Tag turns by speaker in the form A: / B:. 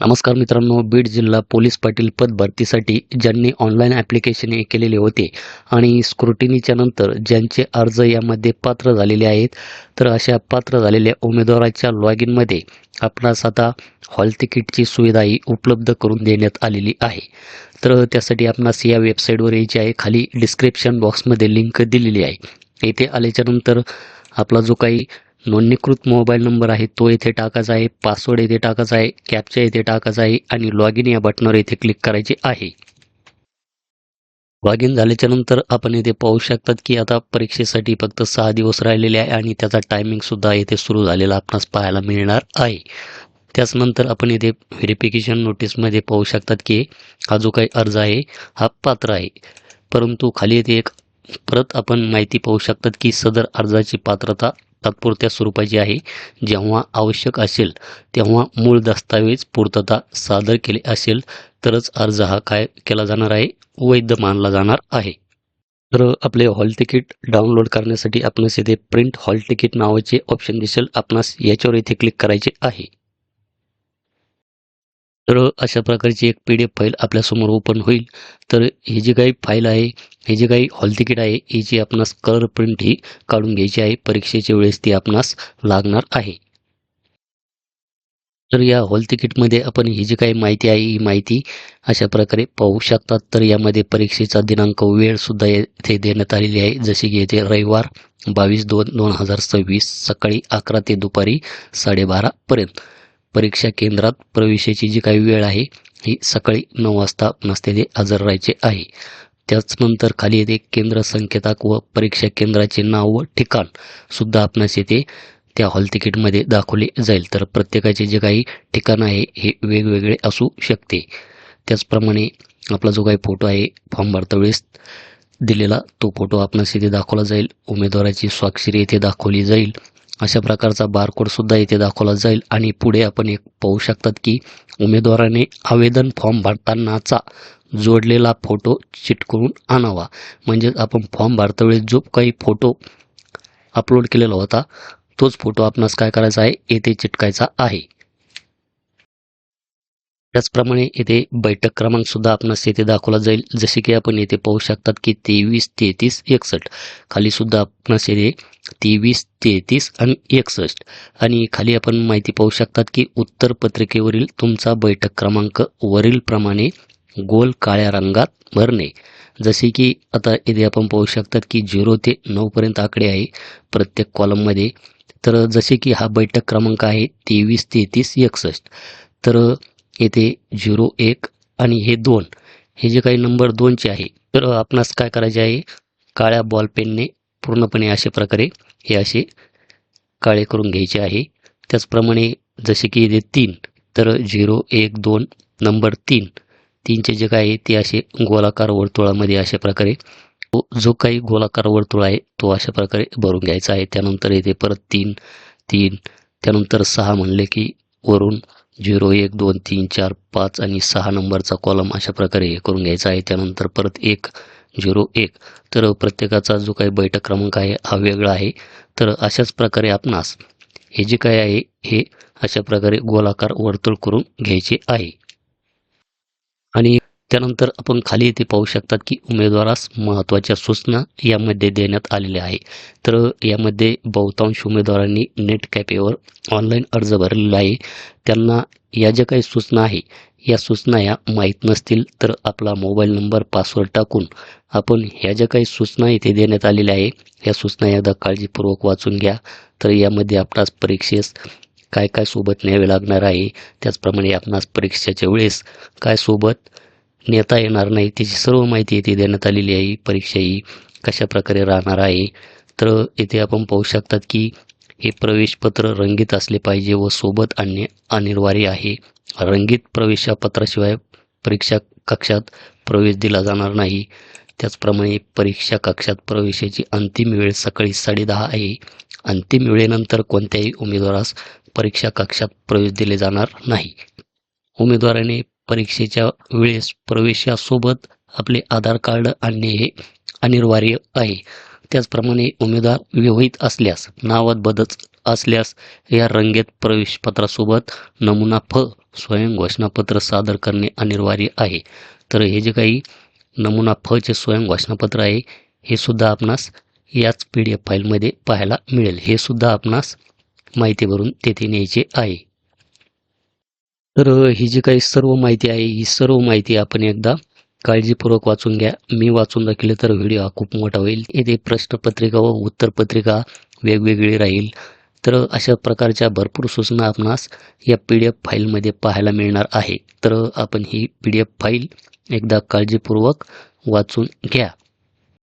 A: नमस्कार मित्रांनो, बीड जिल्हा पोलीस पाटील पद भरतीसाठी ज्यांनी ऑनलाईन ॲप्लिकेशन केलेले होते आणि स्क्रुटिनीच्या नंतर ज्यांचे अर्ज यामध्ये पात्र झालेले आहेत, तर अशा पात्र झालेल्या उमेदवाराच्या लॉग इनमध्ये आपणास आता हॉल तिकीटची सुविधाही उपलब्ध करून देण्यात आलेली आहे. तर त्यासाठी आपणास या वेबसाईटवर यायचे आहे. खाली डिस्क्रिप्शन बॉक्समध्ये लिंक दिलेली आहे. येथे आल्याच्यानंतर आपला जो काही नोंदणीकृत मोबाईल नंबर आहे तो येथे टाकायचा आहे, पासवर्ड येथे टाकायचा आहे, कॅप्चा येथे टाकायचा आहे आणि लॉग इन या बटनावर येथे क्लिक करायचे आहे. लॉग इन झाल्याच्या नंतर आपण येथे पाहू शकतात की आता परीक्षेसाठी फक्त 6 दिवस राहिलेले आहे आणि त्याचा टायमिंगसुद्धा येथे सुरू झालेला आपणास पाहायला मिळणार आहे. त्याचनंतर आपण येथे व्हेरिफिकेशन नोटीसमध्ये पाहू शकतात की हा जो काही अर्ज आहे हा पात्र आहे. परंतु खाली येथे एक परत आपण माहिती पाहू शकतात की सदर अर्जाची पात्रता तात्पुरत्या स्वरूपाची आहे. जेव्हा आवश्यक असेल तेव्हा मूळ दस्तावेज पूर्तता सादर केले असेल तरच अर्ज हा काय केला जाणार आहे, वैध मानला जाणार आहे. तर आपले हॉल तिकीट डाउनलोड करण्यासाठी आपणास येथे प्रिंट हॉल तिकीट नावाचे ऑप्शन दिसेल. आपणास याच्यावर इथे क्लिक करायचे आहे. तर अशा प्रकारची एक PDF फाईल आपल्यासमोर ओपन होईल. तर ही जी काही फाईल आहे, हे जे काही हॉल तिकीट आहे, याची आपणास कलर प्रिंट ही काढून घ्यायची आहे. परीक्षेच्या वेळेस ती आपणास लागणार आहे. तर या हॉल तिकीटमध्ये आपण ही जी काही माहिती आहे, ही माहिती अशा प्रकारे पाहू शकतात. तर यामध्ये परीक्षेचा दिनांक, वेळसुद्धा येथे देण्यात आलेली आहे. जसे की येथे रविवार 22/2/2026 सकाळी 11 ते दुपारी 12:30 पर्यंत. परीक्षा केंद्रात प्रवेशाची जी काही वेळ आहे, ही सकाळी 9 वाजता आपणास तेथे हजर राहायचे आहे. त्याचनंतर खाली येथे केंद्र संकेताक व परीक्षा केंद्राचे नाव व ठिकाण सुद्धा आपणास येथे त्या हॉल तिकीटमध्ये दाखवले जाईल. तर प्रत्येकाचे जे काही ठिकाण आहे हे वेगवेगळे असू शकते. त्याचप्रमाणे आपला जो काही फोटो आहे फॉर्म भरता वेळेस दिलेला, तो फोटो आपणास इथे दाखवला जाईल. उमेदवाराची स्वाक्षरी येथे दाखवली जाईल. अशा प्रकारचा बारकोडसुद्धा इथे दाखवला जाईल आणि पुढे आपण एक पाहू शकतात की उमेदवाराने आवेदन फॉर्म भरतानाचा जोडलेला फोटो चिटकवून आणावा. म्हणजेच आपण फॉर्म भरता वेळेस जो काही फोटो अपलोड केलेला होता तोच फोटो आपणास काय करायचा आहे, येथे चिटकायचा आहे. त्याचप्रमाणे येथे बैठक क्रमांकसुद्धा आपणास येथे दाखवला जाईल. जसे की आपण येथे पाहू शकतात की 23, 33, 61 खालीसुद्धा आपणास येथे 23, 33 आणि 61 आणि खाली आपण माहिती पाहू शकतात की उत्तर पत्रिकेवरील तुमचा बैठक क्रमांक वरीलप्रमाणे गोल काळ्या रंगात भरणे. जसे की आता इथे आपण पाहू शकतात की 0 ते 9 पर्यंत आकडे आहे प्रत्येक कॉलममध्ये. तर जसे की हा बैठक क्रमांक आहे 23, 33, 61. तर येथे 0, 1 आणि हे 2 हे जे काही नंबर 2चे आहे, तर आपणास काय करायचे आहे, काळ्या बॉल पेनने पूर्णपणे अशा प्रकारे हे असे काळे करून घ्यायचे आहे. त्याचप्रमाणे जसे की इथे 3 तर 0, 1, 2 नंबर 3चे जे काही आहे ते असे गोलाकार वर्तुळामध्ये अशा प्रकारे तो जो काही गोलाकार वर्तुळ आहे तो अशा प्रकारे भरून घ्यायचा आहे. त्यानंतर येथे परत 3, 3 त्यानंतर 6 म्हणले की वरून 0, 1, 2, 3, 4, 5 आणि 6 नंबरचा कॉलम अशा प्रकारे हे करून घ्यायचा आहे. त्यानंतर परत 1, 0, 1 तर प्रत्येकाचा जो काही बैठक क्रमांक आहे हा वेगळा आहे. तर अशाच प्रकारे आपणास हे जे काही आहे हे अशा प्रकारे गोलाकार वर्तुळ करून घ्यायचे आहे. आणि त्यानंतर आपण खाली इथे पाहू शकतात की उमेदवारास महत्त्वाच्या सूचना यामध्ये देण्यात आलेल्या आहे. तर यामध्ये बहुतांश उमेदवारांनी नेट कॅफेवर ऑनलाईन अर्ज भरलेला आहे. त्यांना या ज्या काही सूचना आहे या सूचना या माहीत नसतील तर आपला मोबाईल नंबर, पासवर्ड टाकून आपण ह्या ज्या काही सूचना इथे देण्यात आलेल्या आहे या सूचना एकदा काळजीपूर्वक वाचून घ्या. तर यामध्ये आपणास परीक्षेस काय काय सोबत न्यावे लागणार आहे, त्याचप्रमाणे आपणास परीक्षेच्या वेळेस काय सोबत नेता येणार नाही त्याची सर्व माहिती इथे देण्यात आलेली आहे. परीक्षा ही कशाप्रकारे राहणार आहे. तर इथे आपण पाहू शकतात की हे प्रवेशपत्र रंगीत असले पाहिजे व सोबत आणणे अनिवार्य आहे. रंगीत प्रवेशपत्राशिवाय परीक्षा कक्षात प्रवेश दिला जाणार नाही. त्याचप्रमाणे परीक्षा कक्षात प्रवेशाची अंतिम वेळ सकाळी 10:30 आहे. अंतिम वेळेनंतर कोणत्याही उमेदवारास परीक्षा कक्षात प्रवेश दिले जाणार नाही. उमेदवाराने परीक्षेच्या वेळेस प्रवेशासोबत आपले आधार कार्ड आणणे हे अनिवार्य आहे. त्याचप्रमाणे उमेदवार विवाहित असल्यास, नावात बदल असल्यास या रंगीत प्रवेशपत्रासोबत नमुना स्वयं घोषणापत्र सादर करणे अनिवार्य आहे. तर हे जे काही नमुना चे स्वयं घोषणापत्र आहे हे सुद्धा आपणास याच PDF फाईलमध्ये पाहायला मिळेल. हे सुद्धा आपणास माहिती भरून तेथे न्यायचे आहे. तर ही जी काही सर्व माहिती आहे ही सर्व माहिती आपण एकदा काळजीपूर्वक वाचून घ्या. मी वाचून दाखवले तर व्हिडिओ हा खूप मोठा होईल. येथे प्रश्नपत्रिका व उत्तरपत्रिका वेगवेगळी राहील. तर अशा प्रकारच्या भरपूर सूचना आपणास या PDF फाईलमध्ये पाहायला मिळणार आहे. तर आपण ही PDF फाईल एकदा काळजीपूर्वक वाचून घ्या.